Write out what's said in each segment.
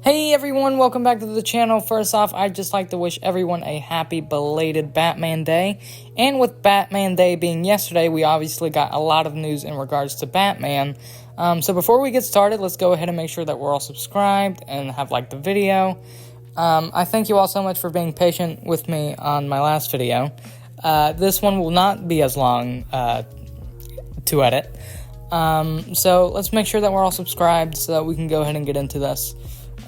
Hey everyone, welcome back to the channel. First off, I'd just like to wish everyone a happy belated Batman Day. And with Batman Day being yesterday, we obviously got a lot of news in regards to Batman. So before we get started, let's go ahead and make sure that we're all subscribed and have liked the video. I thank you all so much for being patient with me on my last video. This one will not be as long to edit. So let's make sure that we're all subscribed so that we can go ahead and get into this.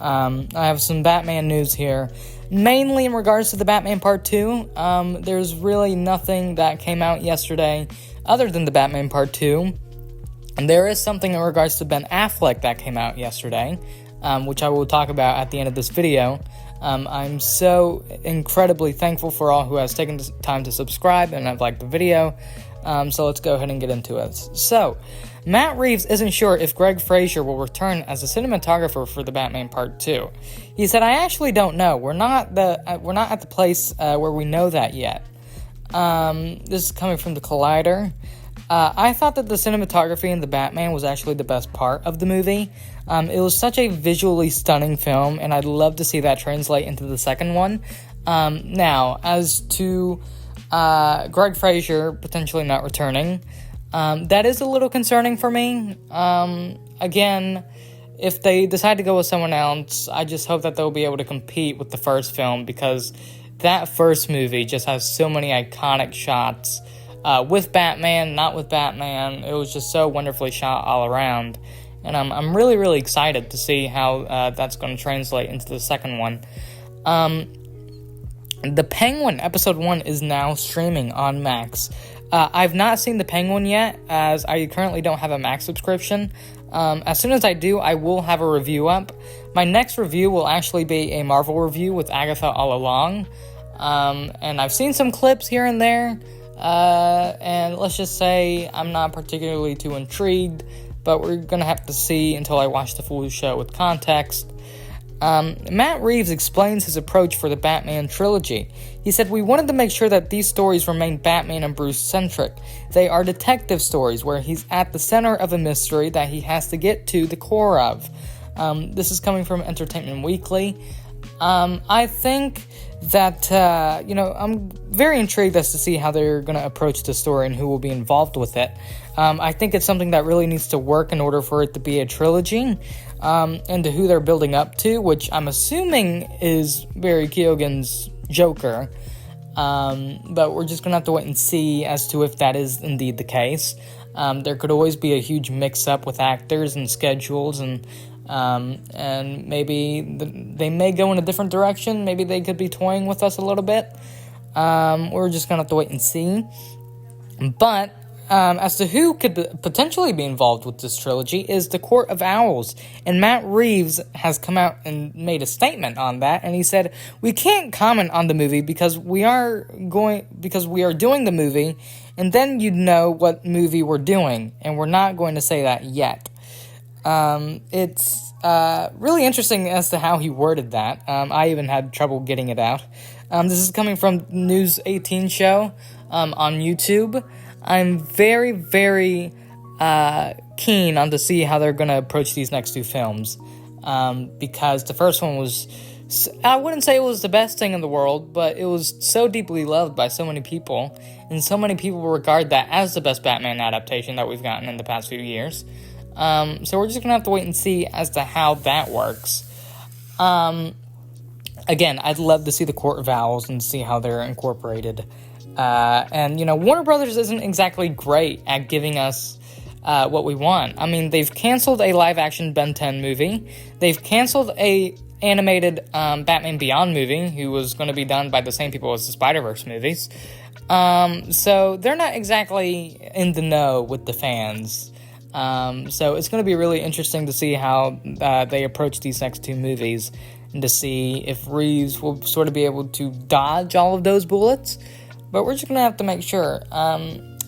I have some Batman news here, mainly in regards to the Batman Part 2. There's really nothing that came out yesterday other than the Batman Part 2. And there is something in regards to Ben Affleck that came out yesterday, which I will talk about at the end of this video. I'm so incredibly thankful for all who has taken the time to subscribe and have liked the video. So let's go ahead and get into it. So, Matt Reeves isn't sure if Greg Fraser will return as a cinematographer for the Batman Part 2. He said, "I actually don't know. We're not at the place where we know that yet." This is coming from the Collider. I thought that the cinematography in the Batman was actually the best part of the movie. It was such a visually stunning film, and I'd love to see that translate into the second one. Now, as to Greg Fraser potentially not returning, that is a little concerning for me. Again, if they decide to go with someone else, I just hope that they'll be able to compete with the first film, because that first movie just has so many iconic shots, with Batman, not with Batman. It was just so wonderfully shot all around, and I'm really, really excited to see how that's going to translate into the second one. The Penguin Episode 1 is now streaming on Max. I've not seen The Penguin yet, as I currently don't have a Max subscription. As soon as I do, I will have a review up. My next review will actually be a Marvel review with Agatha all along. And I've seen some clips here and there. And let's just say I'm not particularly too intrigued, but we're going to have to see until I watch the full show with context. Matt Reeves explains his approach for the Batman trilogy. He said, "We wanted to make sure that these stories remain Batman and Bruce-centric. They are detective stories where he's at the center of a mystery that he has to get to the core of." This is coming from Entertainment Weekly. I think that, I'm very intrigued as to see how they're going to approach the story and who will be involved with it. I think it's something that really needs to work in order for it to be a trilogy, and to who they're building up to, which I'm assuming is Barry Keoghan's Joker. But we're just going to have to wait and see as to if that is indeed the case. There could always be a huge mix-up with actors and schedules, and maybe they may go in a different direction. Maybe they could be toying with us a little bit. We're just going to have to wait and see. But as to who could potentially be involved with this trilogy is the Court of Owls, and Matt Reeves has come out and made a statement on that, and he said, "We can't comment on the movie because we are doing the movie, and then you'd know what movie we're doing, and we're not going to say that yet." It's really interesting as to how he worded that. I even had trouble getting it out. This is coming from News 18 show on YouTube. I'm very, very keen on to see how they're going to approach these next two films, because the first one was, I wouldn't say it was the best thing in the world, but it was so deeply loved by so many people, and so many people regard that as the best Batman adaptation that we've gotten in the past few years. So we're just going to have to wait and see as to how that works. Again, I'd love to see the Court of Owls and see how they're incorporated. And Warner Brothers isn't exactly great at giving us what we want. I mean, they've canceled a live-action Ben 10 movie. They've canceled a animated Batman Beyond movie, who was going to be done by the same people as the Spider-Verse movies. So they're not exactly in the know with the fans. So it's going to be really interesting to see how they approach these next two movies, and to see if Reeves will sort of be able to dodge all of those bullets. But we're just going to have to make sure.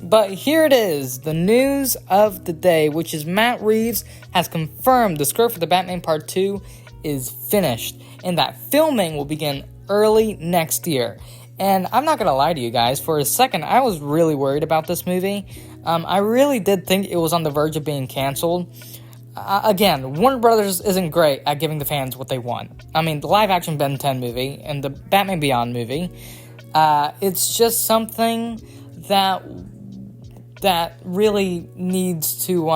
But here it is, the news of the day, which is Matt Reeves has confirmed the script for the Batman Part 2 is finished, and that filming will begin early next year. And I'm not going to lie to you guys, for a second I was really worried about this movie. I really did think it was on the verge of being canceled. again, Warner Brothers isn't great at giving the fans what they want. I mean, the live-action Ben 10 movie and the Batman Beyond movie, it's just something that really needs to,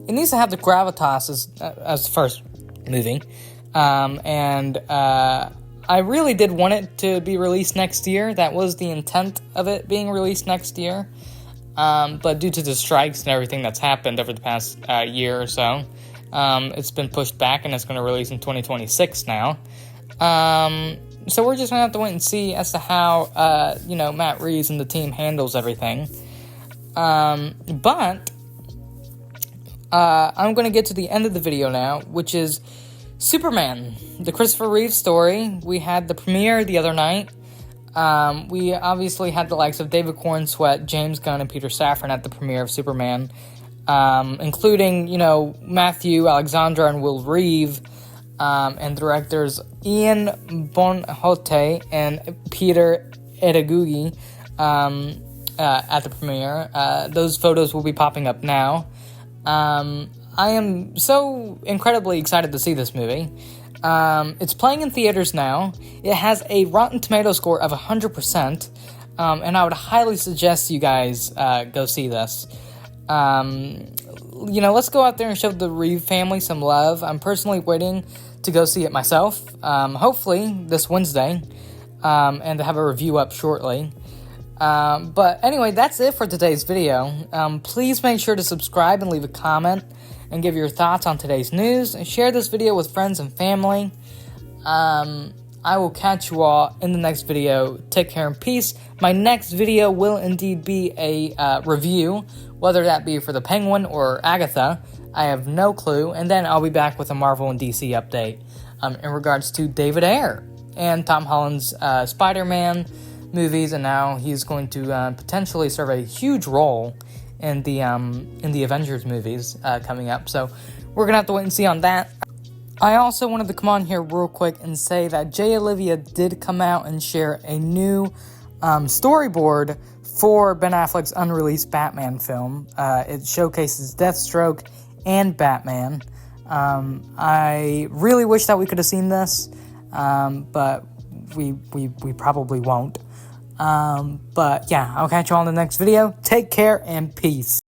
it needs to have the gravitas as the first movie, and I really did want it to be released next year. That was the intent of it being released next year. But due to the strikes and everything that's happened over the past year or so, it's been pushed back and it's going to release in 2026 now. So we're just going to have to wait and see as to how, Matt Reeves and the team handles everything. But I'm going to get to the end of the video now, which is Superman, the Christopher Reeve story. We had the premiere the other night. We obviously had the likes of David Corenswet, James Gunn, and Peter Safran at the premiere of Superman, including, Matthew Alexandra and Will Reeve, and directors Ian Bonhotte and Peter Edegugi at the premiere. Those photos will be popping up now. I am so incredibly excited to see this movie. It's playing in theaters now. It has a Rotten Tomato score of 100%, and I would highly suggest you guys go see this. Let's go out there and show the Reeve family some love. I'm personally waiting to go see it myself, hopefully this Wednesday, and to have a review up shortly. But anyway, that's it for today's video. Please make sure to subscribe and leave a comment and give your thoughts on today's news, and share this video with friends and family. I will catch you all in the next video. Take care and peace. My next video will indeed be a review, whether that be for the Penguin or Agatha. I have no clue. And then I'll be back with a Marvel and DC update in regards to David Ayer and Tom Holland's Spider-Man movies, and now he's going to potentially serve a huge role in the Avengers movies coming up. So we're gonna have to wait and see on that. I also wanted to come on here real quick and say that Jay Olivia did come out and share a new storyboard for Ben Affleck's unreleased Batman film. It showcases Deathstroke and Batman. I really wish that we could have seen this, but we probably won't. But yeah, I'll catch you all in the next video. Take care and peace.